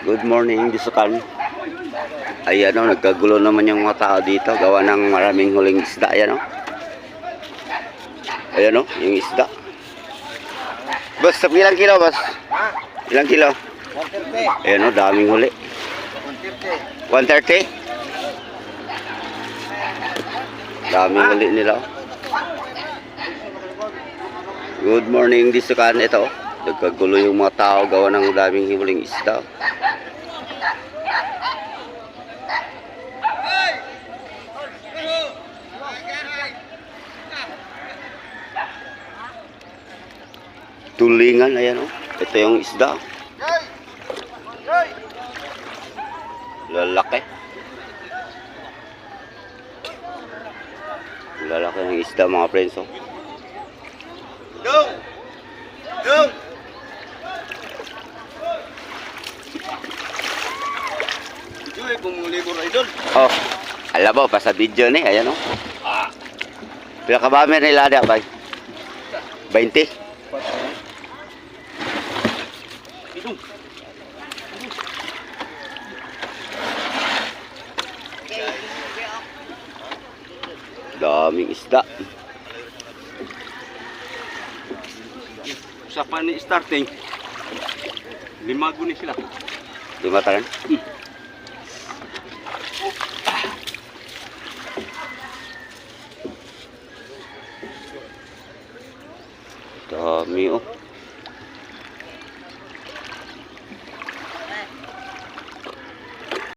Good morning, Disukan. Ayan o, nagkagulo naman yung mga tao dito. Gawa ng maraming huling isda. Ayan o. Ayan o, yung isda. Boss, ilang kilo, boss? Ilang kilo? 130. Ayan o, daming huli. 130. 130? Daming huli nila o. Good morning, Disukan. Ito o, nagkagulo yung mga tao. Gawa ng daming huling isda. Tulingan, ayan o. Ito yung isda. Lalaki. Lalaki ng isda, mga friends o. Go! Go! Joy, pumuli ko rin doon. Oh, alam mo, pa sa video ni, ayan o. Pila ka ba may nilada, bay? 20? Idong. Daming isda. Usapan ni starting. 5 guni sila. Lima taran? Dami oh.